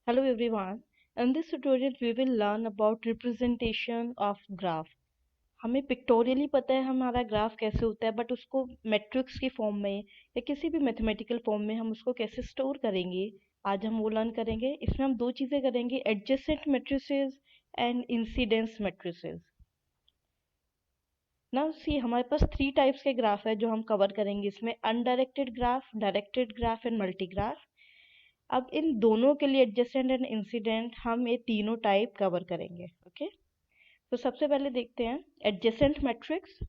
Hello everyone. In this tutorial we will learn about representation of graph. हमें pictorially पता है हमारा graph कैसे होता है बट उसको मैट्रिक्स की फॉर्म में या किसी भी मैथमेटिकल फॉर्म में हम उसको कैसे स्टोर करेंगे। आज हम वो लर्न करेंगे। इसमें हम दो चीज़ें करेंगे, adjacent matrices and incidence matrices. Now see हमारे पास थ्री टाइप्स के ग्राफ है जो हम कवर करेंगे इसमें, undirected graph, directed graph and multi graph. अब इन दोनों के लिए एडजेसेंट एंड इंसिडेंट हम ये तीनों टाइप कवर करेंगे। ओके, तो सबसे पहले देखते हैं adjacent matrix.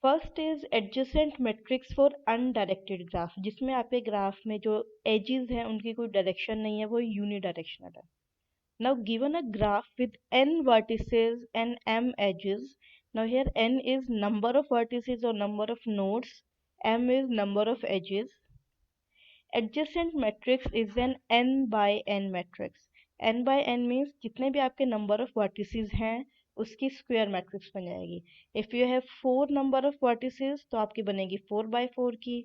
First is adjacent matrix for undirected graph, जिसमें आपके ग्राफ में जो एजेस हैं उनकी कोई डायरेक्शन नहीं है, वो यूनिडायरेक्शनल है। Now given a graph with n vertices and m edges, now here n is number of vertices or number of nodes, m is number of edges. Adjacent matrix is an n by n matrix. n by n means जितने भी आपके number of vertices हैं उसकी square matrix बन जाएगी। If you have 4 number of vertices तो आपकी बनेगी 4 by 4 की,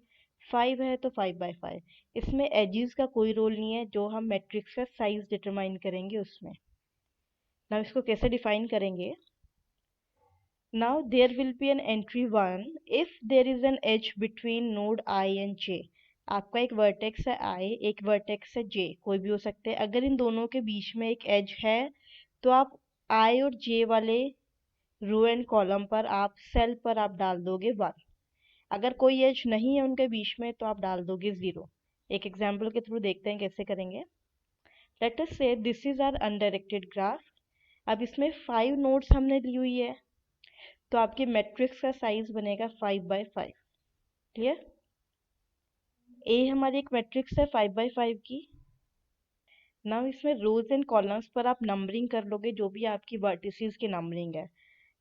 5 है तो 5 by 5। इसमें edges का कोई रोल नहीं है, जो हम matrix का size determine करेंगे उसमें। now इसको कैसे define करेंगे? Now there will be an entry 1 if there is an edge between node I and j. आपका एक वर्टेक्स है I, एक वर्टेक्स है j, कोई भी हो सकते हैं। अगर इन दोनों के बीच में एक एज है तो आप I और j वाले रो एंड कॉलम पर, आप सेल पर आप डाल दोगे 1। अगर कोई एज नहीं है उनके बीच में तो आप डाल दोगे 0। एक एग्जाम्पल के थ्रू देखते हैं कैसे करेंगे। Let us say this is our undirected graph. अब इसमें 5 नोड्स हमने ली हुई है तो आपके मैट्रिक्स का साइज बनेगा 5 बाई 5। क्लियर? ए हमारी एक मैट्रिक्स है 5 बाई 5 की। नाउ इसमें रोज एंड कॉलम्स पर आप नंबरिंग कर लोगे, जो भी आपकी वर्टिसेस की नंबरिंग है।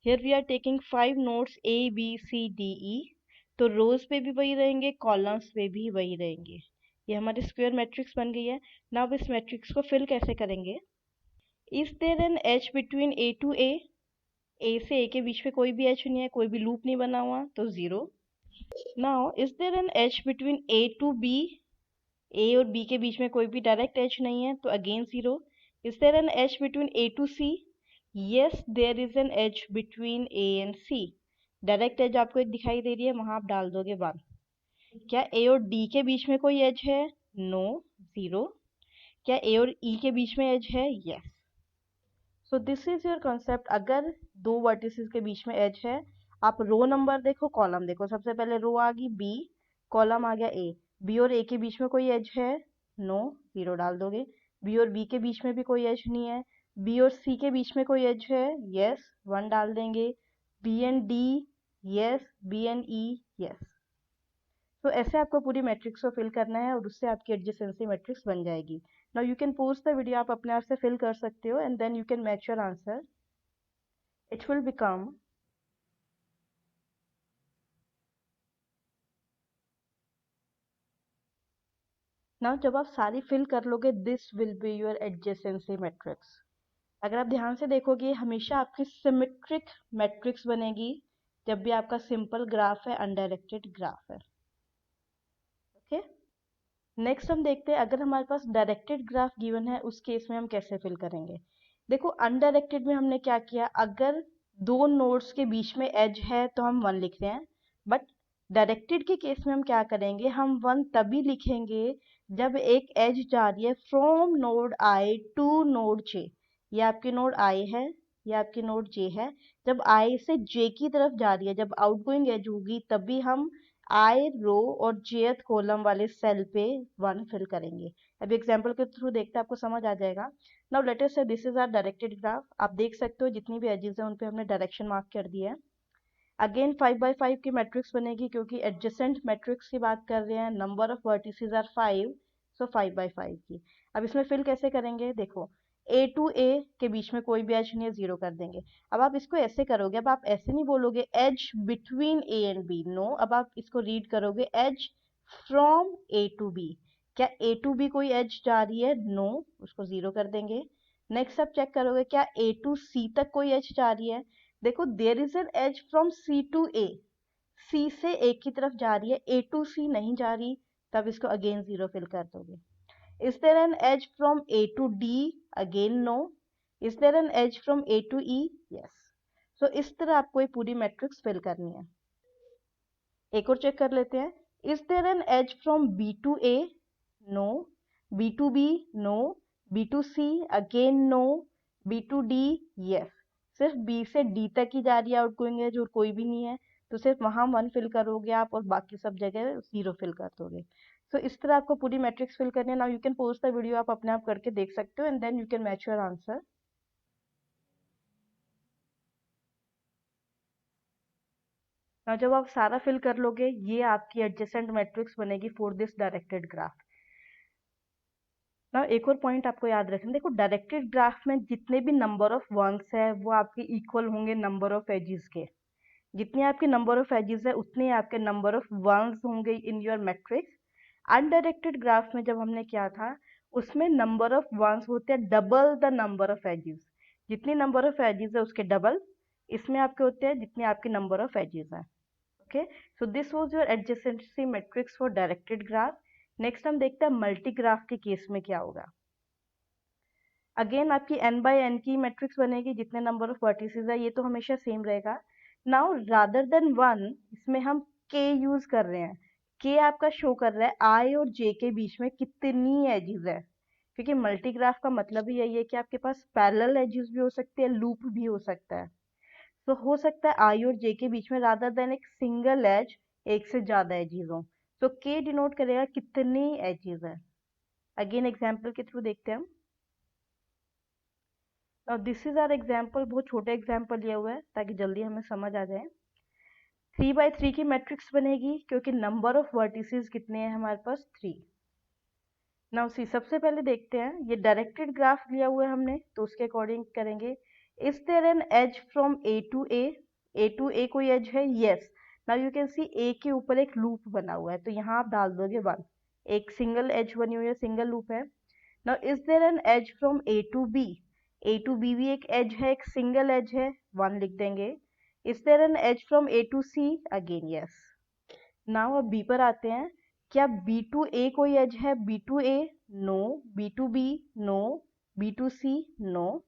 Here we are taking 5 nodes A B C D E, तो रोज पे भी वही रहेंगे, कॉलम्स पे भी वही रहेंगे। ये हमारी स्क्वायर मैट्रिक्स बन गई है। नाउ इस मैट्रिक्स को फिल कैसे करेंगे? Is there an edge between A to A से ए के बीच में कोई भी एच नहीं है, कोई भी लूप नहीं बना हुआ, तो 0। Now is there an edge between A to B, A और बी के बीच में कोई भी डायरेक्ट एच नहीं है, तो again 0। Is there an edge between A to C? Yes, there is an edge between A and C. Direct edge आपको एक दिखाई दे रही है, वहां आप डाल दोगे 1। क्या ए और डी के बीच में कोई एज है? नो, 0। क्या ए और ई के बीच में एज है? Yes. So this is your concept. अगर दो वर्टिसेस के बीच में एज है, आप रो नंबर देखो, कॉलम देखो। सबसे पहले रो आ गई बी, कॉलम आ गया ए। बी और ए के बीच में कोई एज है? नो, 0 डाल दोगे। बी और बी के बीच में भी कोई एज नहीं है। बी और सी के बीच में कोई एज है? यस, 1 डाल देंगे। B and D? Yes. B and E? Yes. तो ऐसे आपको पूरी मैट्रिक्स को फिल करना है और उससे आपकी एडजेसेंसी मैट्रिक्स बन जाएगी। Now you can pause the video, आप अपने आप से फिल कर सकते हो and then you can match your answer. It will become now जब आप सारी फिल कर लोगे, this will be your adjacency matrix. अगर आप ध्यान से देखोगे, हमेशा आपकी सिमेट्रिक मैट्रिक्स बनेगी जब भी आपका सिंपल ग्राफ है, अनडायरेक्टेड ग्राफ है। ओके, नेक्स्ट हम देखते हैं अगर हमारे पास डायरेक्टेड ग्राफ गिवन है, उस केस में हम कैसे फिल करेंगे। देखो, अनडायरेक्टेड में हमने क्या किया, अगर दो नोड्स के बीच में एज है तो हम 1 लिख रहे हैं। बट डायरेक्टेड के केस में हम क्या करेंगे, हम 1 तभी लिखेंगे जब एक एज जा रही है from node I to node J. ये आपकी नोड आई है, ये आपकी नोड जे है। जब आई से जे की तरफ जा रही है, जब आउटगोइंग एज होगी, तभी हम आई रो और जेथ कॉलम वाले सेल पे 1 फिल करेंगे। अभी एग्जांपल के थ्रू देखते हैं, आपको समझ आ जाएगा। Now let us say this is our directed graph. आप देख सकते हो जितनी भी एजेस हैं उन पे हमने डायरेक्शन मार्क कर दिया है। अगेन 5 बाई 5 की मैट्रिक्स बनेगी, क्योंकि एडजेसेंट मैट्रिक्स की बात कर रहे हैं। Number of vertices are 5, so 5 by 5 की। अब इसमें फिल कैसे करेंगे? देखो, ए टू ए के बीच में कोई भी एज नहीं है, 0 कर देंगे। अब आप इसको ऐसे करोगे, अब आप ऐसे नहीं बोलोगे edge between A and B, no. अब आप इसको रीड करोगे as from A to B. क्या ए टू बी कोई एज जा रही है? नो, उसको 0 कर देंगे। नेक्स्ट आप चेक करोगे क्या ए टू सी तक कोई एज जा रही है? देखो, there is an edge from C to A, C से ए की तरफ जा रही है, ए टू सी नहीं जा रही, तब इसको अगेन 0 फिल कर दोगे। Is there an edge from A to D? Again no. Is there an edge from A to E? Yes. So इस तरह आपको ये पूरी मैट्रिक्स फिल करनी है। एक और चेक कर लेते हैं। Is there an edge from B to A? No. B to B? No. B to C? Again no. B to D? Yes. सिर्फ B से D तक ही जा रही है आउटगोइंग एज और कोई भी नहीं है, तो सिर्फ वहां 1 फिल करोगे आप और बाकी सब जगह 0 फिल कर दोगे। तो इस तरह आपको पूरी मैट्रिक्स फिल करनी है। Now you can pause the video, आप अपने आप करके देख सकते हो and then you can match your answer. Now जब आप सारा फिल कर लोगे, ये आपकी एडजेसेंट मैट्रिक्स बनेगी for this directed graph. Now एक और पॉइंट आपको याद रखना, देखो डायरेक्टेड ग्राफ में जितने भी नंबर ऑफ वंस है वो आपके इक्वल होंगे नंबर ऑफ एजेस के। जितने आपके नंबर ऑफ एजेस है उतने आपके नंबर ऑफ वंस होंगे in your matrix. Undirected graph में जब हमने किया था उसमें नंबर ऑफ वंस होते हैं double the number of edges. जितनी नंबर ऑफ एजेस है उसके डबल इसमें आपके होते हैं जितने आपके नंबर ऑफ एजेस है। Okay, so this was your adjacency matrix for directed graph. Next हम देखते हैं मल्टी ग्राफ के केस में क्या होगा। अगेन आपकी n बाय n की मैट्रिक्स बनेगी, जितने नंबर ऑफ वर्टिसेस है ये तो हमेशा सेम रहेगा। नाउ रादर देन 1 इसमें हम k यूज कर रहे हैं। k आपका शो कर रहा है i और j के बीच में कितनी एजेस है, क्योंकि मल्टीग्राफ का मतलब ही यही है कि आपके पास पैरेलल एजेस भी हो सकते हैं, लूप भी हो सकता है। तो हो सकता है i और j के बीच में रादर देन एक सिंगल एज एक से ज्यादा एजेस हो, तो k डिनोट करेगा कितनी एजेस है। अगेन एग्जाम्पल के थ्रू देखते हैं हम। और दिस इज आर एग्जाम्पल, बहुत छोटे एग्जाम्पल लिया हुआ है ताकि जल्दी हमें समझ आ जाए। 3 by 3 की मैट्रिक्स बनेगी क्योंकि नंबर ऑफ वर्टिसेस कितने हैं हमारे पास 3। नाउ सी सबसे पहले देखते हैं, ये डायरेक्टेड ग्राफ लिया हुआ है हमने तो उसके अकॉर्डिंग करेंगे। Is there an edge from A to A? A to A कोई एज है? Yes. Now you can see A के ऊपर एक लूप बना हुआ है तो यहाँ आप डाल दोगे 1। एक सिंगल एज बनी हुई है, सिंगल लूप है। Now is there an edge from A to B? A to B भी एक एज है, एक सिंगल एज है, 1 लिख देंगे। Is there an edge from A to C? Again yes. Now अब बी पर आते हैं, क्या बी टू ए कोई एज है? B to A? No. B to B? No. B to C? No.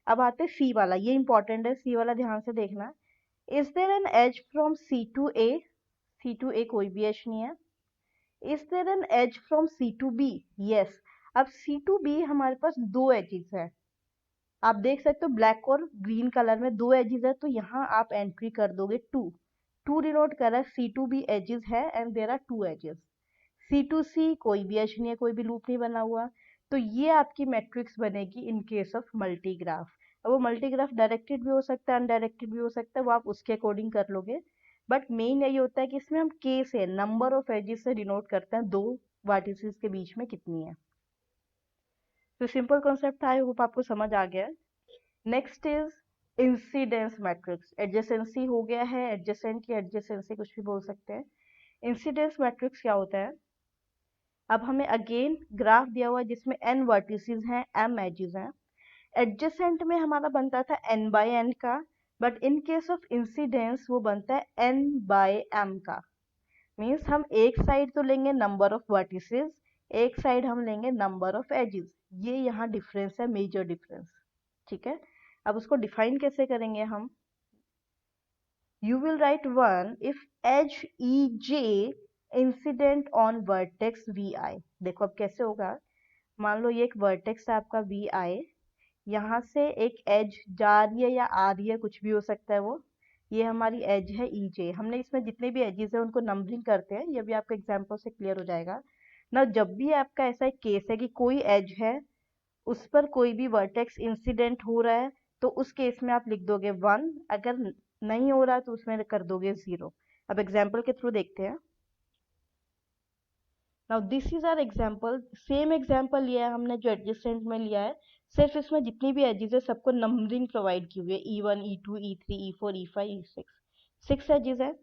अब आते हैं सी वाला, ये इंपॉर्टेंट है, सी वाला ध्यान से देखना। Is there an edge from C to A? C to A कोई भी एज नहीं है। Is there an edge from C to B? Yes. अब सी टू बी हमारे पास 2 एजेस है, आप देख सकते हो ब्लैक और ग्रीन कलर में 2 एजेस है, तो यहाँ आप एंट्री कर दोगे 2। 2 डिनोट कर रहा है सी टू बी एजेस है and there are 2 edges. C to C कोई भी एज नहीं है, कोई भी लूप नहीं बना हुआ, तो ये आपकी मैट्रिक्स बनेगी इन केस ऑफ मल्टीग्राफ। अब वो मल्टीग्राफ डायरेक्टेड भी हो सकता है, अनडायरेक्टेड भी हो सकता है, वो आप उसके अकॉर्डिंग कर लोगे। बट मेन यही होता है कि इसमें हम के से, नंबर ऑफ एजेस से डिनोट करते हैं 2 वर्टिसेस के बीच में कितनी है। तो सिंपल कॉन्सेप्ट था, आई होप आपको समझ आ गया। Next is incidence matrix. Adjacency हो गया है, एडजेसेंट की एडजेसेंसी कुछ भी बोल सकते हैं। इंसिडेंस मैट्रिक्स क्या होता है? अब हमें अगेन ग्राफ दिया हुआ है जिसमें n वर्टिसेस हैं, m एजेस हैं। एडजेसेंट में हमारा बनता था n बाय n का, but in case of incidence वो बनता है n बाय m का। मीन्स हम एक साइड तो लेंगे नंबर ऑफ वर्टिसेस, एक साइड हम लेंगे नंबर ऑफ एजेस। ये यहाँ डिफरेंस है, मेजर डिफरेंस। ठीक है, अब उसको डिफाइन कैसे करेंगे हम? You will write 1 if edge E J incident on vertex V I. देखो अब कैसे होगा, मान लो ये एक वर्टेक्स है आपका वी आई, यहाँ से एक एज जा रही है या आ रही है, कुछ भी हो सकता है वो। ये हमारी एज है ई जे, हमने इसमें जितने भी एजेस है उनको नंबरिंग करते हैं, ये भी आपको एग्जाम्पल से क्लियर हो जाएगा ना। जब भी आपका ऐसा एक केस है कि कोई एज है उस पर कोई भी वर्टेक्स इंसिडेंट हो रहा है, तो उस केस में आप लिख दोगे 1, अगर नहीं हो रहा तो उसमें कर दोगे 0। अब एग्जाम्पल के थ्रू देखते हैं। Now this is our example, same example लिया है हमने जो एडजेसेंट में लिया है, सिर्फ इसमें जितनी भी एजेस है सबको नंबरिंग प्रोवाइड की हुई है, E1 E2 E3 E4 E5 E6, 6 edges है।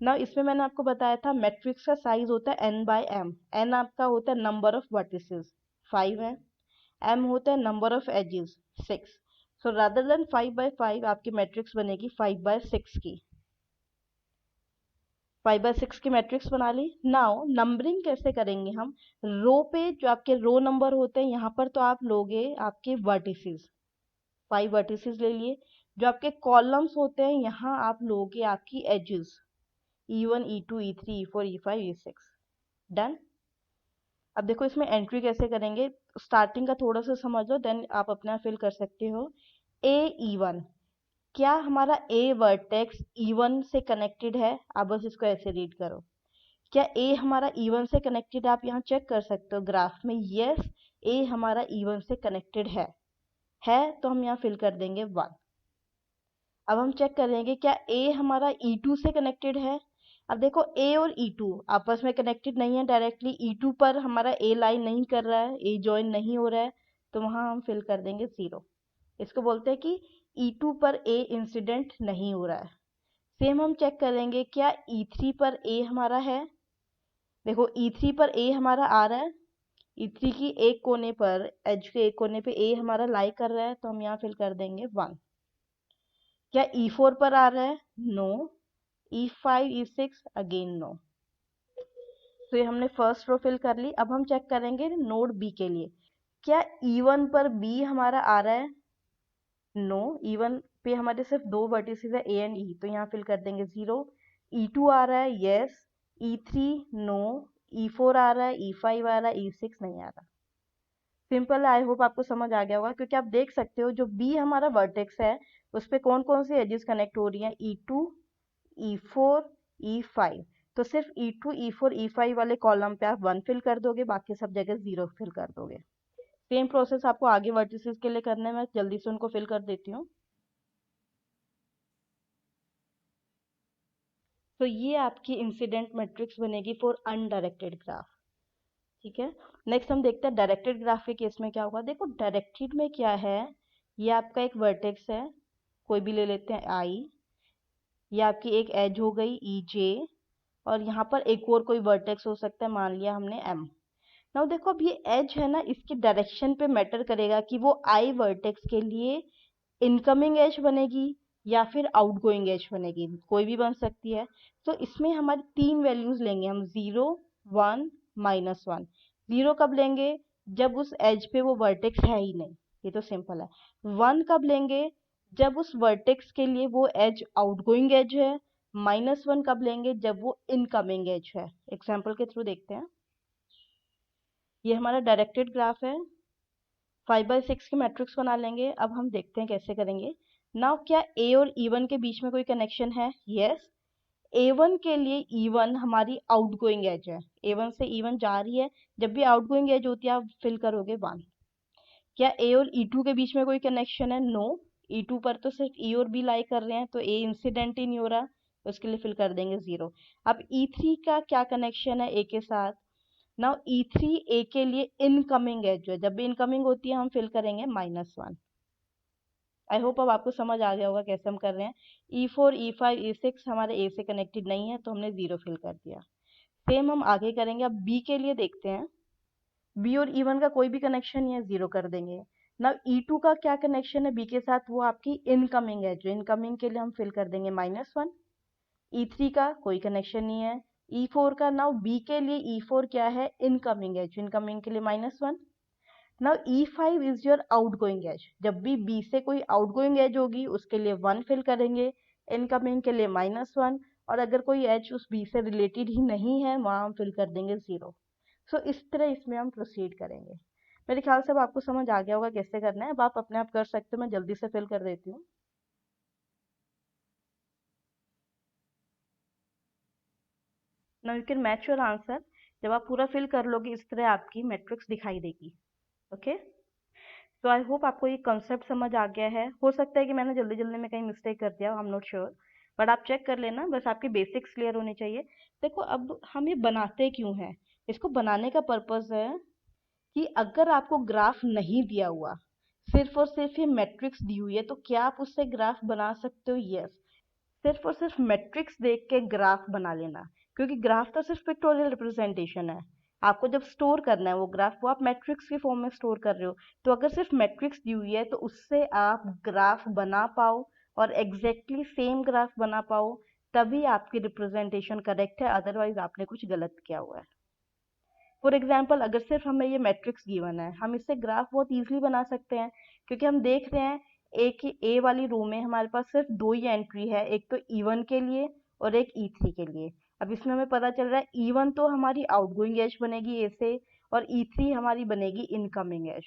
नाउ इसमें मैंने आपको बताया था मैट्रिक्स का साइज होता है n बाय m। n आपका होता है नंबर ऑफ वर्टिसेस 5 है, m होता है number of edges 6। So rather than 5 by 5 आपकी मैट्रिक्स बनेगी 5 by 6 की। 5/6 की मैट्रिक्स बना ली। नाउ नंबरिंग कैसे करेंगे हम, रो पे जो आपके रो नंबर होते हैं यहाँ पर तो आप लोगे आपके वर्टिसेस, 5 वर्टिसेस ले लिए। जो आपके कॉलम्स होते हैं यहाँ आप लोगे आपकी edges, E1 E2 E3 E4 E5 E6। Done. अब देखो इसमें एंट्री कैसे करेंगे, स्टार्टिंग का थोड़ा सा समझ लो देन आप अपना फिल कर सकते हो। E1, क्या हमारा ए वर्टेक्स E1 से कनेक्टेड है, आप बस इसको ऐसे रीड करो। क्या ए हमारा E1 से कनेक्टेड है, आप यहाँ चेक कर सकते हो ग्राफ में, यस ए हमारा E1 से कनेक्टेड है तो हम यहाँ फिल कर देंगे 1। अब हम चेक करेंगे क्या ए हमारा E2 से कनेक्टेड है। अब देखो ए और E2 आपस में कनेक्टेड नहीं है डायरेक्टली, E2 पर हमारा ए लाइन नहीं कर रहा है, ए ज्वाइन नहीं हो रहा है, तो वहां हम फिल कर देंगे 0। इसको बोलते हैं कि E2 पर ए इंसिडेंट नहीं हो रहा है। सेम हम चेक करेंगे क्या E3 पर ए हमारा है। देखो E3 पर ए हमारा आ रहा है, E3 की एक कोने पर, एज के एक कोने पे ए हमारा लाई कर रहा है, तो हम यहाँ फिल कर देंगे 1। क्या E4 पर आ रहा है, no. E5 E6 again no. तो ये हमने फर्स्ट रो फिल कर ली। अब हम चेक करेंगे नोड बी के लिए, क्या E1 पर बी हमारा आ रहा है, नो। E1 पे हमारे सिर्फ 2 वर्टिसेस है, ए एंड ई, तो यहाँ फिल कर देंगे 0। E2 आ रहा है, यस। E3 no. E4 आ रहा है, E5 आ रहा है, E6 नहीं आ रहा। सिंपल है, आई होप आपको समझ आ गया होगा, क्योंकि आप देख सकते हो जो बी हमारा वर्टेक्स है उस पे कौन कौन सी एजेस कनेक्ट हो रही हैं, E2 E4 E5। तो सिर्फ E2 E4 E5 वाले कॉलम पे आप 1 फिल कर दोगे, बाकी सब जगह 0 फिल कर दोगे। सेम प्रोसेस आपको आगे वर्टिसेस के लिए करने में, जल्दी से उनको फिल कर देती हूँ। तो ये आपकी इंसिडेंट मैट्रिक्स बनेगी फॉर अनडायरेक्टेड ग्राफ। ठीक है। नेक्स्ट हम देखते हैं डायरेक्टेड ग्राफ के केस में क्या होगा। देखो डायरेक्टेड में क्या है, ये आपका एक वर्टेक्स है, कोई भी ले लेते हैं आई, ये आपकी एक एज हो गई ई जे, और यहाँ पर एक और कोई वर्टेक्स हो सकता है, मान लिया हमने एम। नाउ देखो अब ये एज है ना, इसकी डायरेक्शन पे मैटर करेगा कि वो आई वर्टेक्स के लिए इनकमिंग एज बनेगी या फिर आउटगोइंग एज बनेगी, कोई भी बन सकती है। तो इसमें हमारी 3 वैल्यूज लेंगे हम, 0 1 -1। 0 कब लेंगे, जब उस एज पे वो वर्टेक्स है ही नहीं, ये तो सिंपल है। 1 कब लेंगे, जब उस वर्टेक्स के लिए वो एज आउटगोइंग एज है। -1 कब लेंगे, जब वो इनकमिंग एज है। एग्जाम्पल के थ्रू देखते हैं। ये हमारा डायरेक्टेड ग्राफ है, 5/6 की मैट्रिक्स बना लेंगे। अब हम देखते हैं कैसे करेंगे। नाउ क्या ए और E1 के बीच में कोई कनेक्शन है, यस। A1 के लिए E1 हमारी आउटगोइंग एज है, A1 से E1 जा रही है, जब भी आउटगोइंग एज होती है आप फिल करोगे 1। क्या ए और E2 के बीच में कोई कनेक्शन है, नो। E2 पर तो सिर्फ E और B लाई कर रहे हैं, तो ए इंसिडेंट ही नहीं हो रहा, उसके लिए फिल कर देंगे 0। अब E3 का क्या कनेक्शन है ए के साथ। नाउ E3 ए के लिए इनकमिंग एज है, जब भी इनकमिंग होती है हम फिल करेंगे -1। आई होप अब आपको समझ आ गया होगा कैसे हम कर रहे हैं। E4 E5 E6 हमारे ए से कनेक्टेड नहीं है, तो हमने 0 फिल कर दिया। सेम हम आगे करेंगे। अब बी के लिए देखते हैं। बी और E1 का कोई भी कनेक्शन नहीं है, 0 कर देंगे। ना E2 का क्या कनेक्शन है बी के साथ, वो आपकी इनकमिंग है, जो इनकमिंग के लिए हम फिल कर देंगे -1। E3 का कोई कनेक्शन नहीं है। E4 का, नाउ बी के लिए E4 क्या है, इनकमिंग है, जो इनकमिंग के लिए -1। Now E5 is your outgoing edge, जब भी बी से कोई आउटगोइंग एज होगी उसके लिए 1 फिल करेंगे, इनकमिंग के लिए -1, और अगर कोई एज उस बी से रिलेटेड ही नहीं है वहां हम फिल कर देंगे 0। सो इस तरह इसमें हम प्रोसीड करेंगे। मेरे ख्याल से अब आपको समझ आ गया होगा कैसे करना है, अब आप अपने आप कर सकते हो, मैं जल्दी से फिल कर देती हूँ। Now you can match your answer. जब आप पूरा फिल कर लोगे इस तरह आपकी मैट्रिक्स दिखाई देगी। ओके। तो आई होप आपको ये कंसेप्ट समझ आ गया है। हो सकता है कि मैंने जल्दी जल्दी में कहीं मिस्टेक कर दिया, I am not sure, but आप चेक कर लेना, बस आपके बेसिक्स क्लियर होने चाहिए। देखो अब हम ये बनाते क्यों हैं, इसको बनाने का पर्पस है कि अगर आपको ग्राफ नहीं दिया हुआ, सिर्फ और सिर्फ ये मैट्रिक्स दी हुई है, तो क्या आप उससे ग्राफ बना सकते हो, यस। सिर्फ और सिर्फ मैट्रिक्स देख के ग्राफ बना लेना, क्योंकि ग्राफ तो सिर्फ पिक्टोरियल रिप्रेजेंटेशन है। आपको जब स्टोर करना है वो ग्राफ, वो आप मैट्रिक्स के फॉर्म में स्टोर कर रहे हो, तो अगर सिर्फ मैट्रिक्स दी हुई है तो उससे आप ग्राफ बना पाओ और एग्जैक्टली सेम ग्राफ बना पाओ, तभी आपकी रिप्रेजेंटेशन करेक्ट है, अदरवाइज आपने कुछ गलत किया हुआ है। फॉर एग्जाम्पल अगर सिर्फ हमें ये मैट्रिक्स गिवन है, हम इससे ग्राफ बहुत इजीली बना सकते हैं, क्योंकि हम देख रहे हैं एक ही ए वाली रो में हमारे पास सिर्फ दो ही एंट्री है, एक तो E1 के लिए और एक E3 के लिए। अब इसमें हमें पता चल रहा है E1 तो हमारी आउटगोइंग एज बनेगी ए से, और E3 हमारी बनेगी इनकमिंग एज।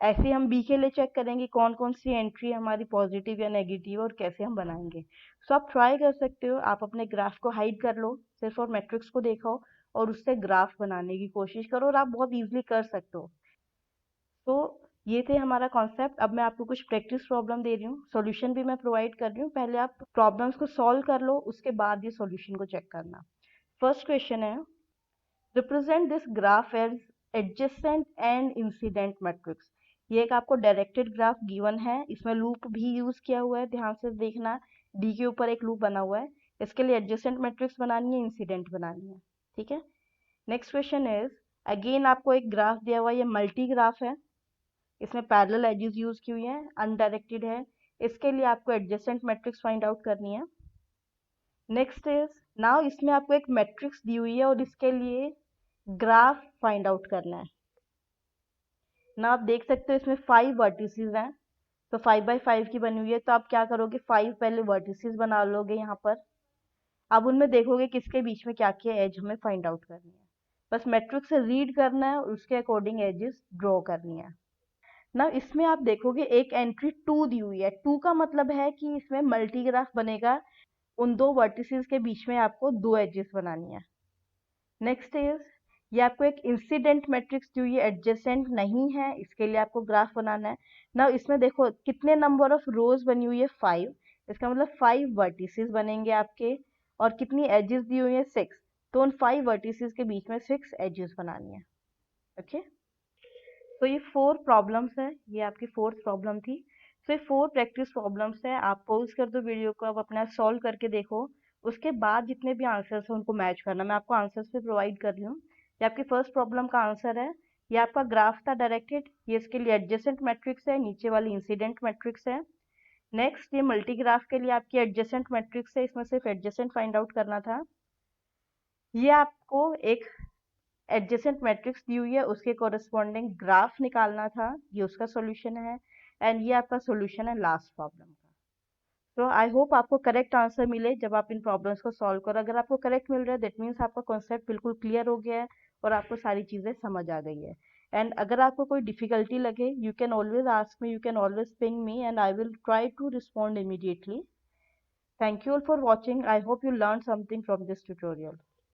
ऐसे ही हम बी के लिए चेक करेंगे कौन कौन सी एंट्री हमारी पॉजिटिव या नेगेटिव और कैसे हम बनाएंगे। सो आप ट्राई कर सकते हो, आप अपने ग्राफ को हाइड कर लो सिर्फ और मैट्रिक्स को देखो और उससे ग्राफ बनाने की कोशिश करो, और आप बहुत इजीली कर सकते हो। तो ये थे हमारा कॉन्सेप्ट। अब मैं आपको कुछ प्रैक्टिस प्रॉब्लम दे रही हूँ, सॉल्यूशन भी मैं प्रोवाइड कर रही हूँ, पहले आप प्रॉब्लम्स को सॉल्व कर लो, उसके बाद ये सॉल्यूशन को चेक करना। फर्स्ट क्वेश्चन है, represent this graph as adjacent and incident matrix. ये एक आपको डायरेक्टेड ग्राफ गिवन है, इसमें लूप भी यूज किया हुआ है, ध्यान से देखना, डी के ऊपर एक लूप बना हुआ है। इसके लिए एडजेसेंट मैट्रिक्स बनानी है, इंसिडेंट बनानी है, ठीक है। नेक्स्ट क्वेश्चन इज, अगेन आपको एक ग्राफ दिया हुआ है, ये मल्टी ग्राफ है, इसमें पैरेलल एजेस यूज की हुई है, अनडायरेक्टेड है। इसके लिए आपको एडजेसेंट मैट्रिक्स फाइंड आउट करनी है। नेक्स्ट इज, नाउ इसमें आपको एक मैट्रिक्स दी हुई है और इसके लिए ग्राफ फाइंड आउट करना है ना। आप देख सकते हो इसमें 5 वर्टिसेस हैं, तो 5 बाई 5 की बनी हुई है, तो आप क्या करोगे, 5 पहले वर्टिसेस बना लोगे यहाँ पर। अब उनमें देखोगे किसके बीच में क्या क्या एज हमें फाइंड आउट करनी है, बस मैट्रिक्स से रीड करना है और उसके अकॉर्डिंग एजेस ड्रॉ करनी है ना। इसमें आप देखोगे एक एंट्री 2 दी हुई है, 2 का मतलब है कि इसमें मल्टीग्राफ बनेगा, उन दो वर्टिसेस के बीच में आपको दो एजेस बनानी है। नेक्स्ट इज, ये आपको एक इंसिडेंट मैट्रिक्स जो ये एडजेसेंट नहीं है, इसके लिए आपको ग्राफ बनाना है ना। इसमें देखो कितने नंबर ऑफ रोज बनी हुई है, 5, इसका मतलब 5 वर्टिसेस बनेंगे आपके, और कितनी एजेस दी हुई है, 6, तो उन 5 वर्टिसेस के बीच में 6 एजेस बनानी है। ओके, तो ये 4 प्रॉब्लम्स है, ये आपकी 4th प्रॉब्लम थी। तो ये 4 प्रैक्टिस प्रॉब्लम्स है, आप पॉज कर दो वीडियो को, आप अपना सॉल्व करके देखो, उसके बाद जितने भी आंसर्स हैं उनको मैच करना। मैं आपको आंसर्स भी प्रोवाइड कर रही हूँ। ये आपकी फर्स्ट प्रॉब्लम का आंसर है, ये आपका ग्राफ था डायरेक्टेड, ये इसके लिए एडजेसेंट मैट्रिक्स है, नीचे वाली इंसिडेंट मैट्रिक्स है। नेक्स्ट, ये मल्टीग्राफ के लिए आपकी एडजेसेंट मैट्रिक्स है, इसमें सिर्फ एडजेसेंट फाइंड आउट करना था। ये आपको एक एडजेसेंट मैट्रिक्स दी हुई है, उसके कोरिस्पॉन्डिंग ग्राफ निकालना था, ये उसका सॉल्यूशन है। एंड ये आपका सॉल्यूशन है लास्ट प्रॉब्लम का। तो आई होप आपको करेक्ट आंसर मिले जब आप इन प्रॉब्लम्स को सॉल्व करो। अगर आपको करेक्ट मिल रहा है दैट मीन्स आपका कॉन्सेप्ट बिल्कुल क्लियर हो गया है और आपको सारी चीज़ें समझ आ गई है। एंड अगर आपको कोई डिफिकल्टी लगे, you can always ask me, you can always ping me and I will try to respond immediately. Thank you all for watching, I hope you learn something from this tutorial.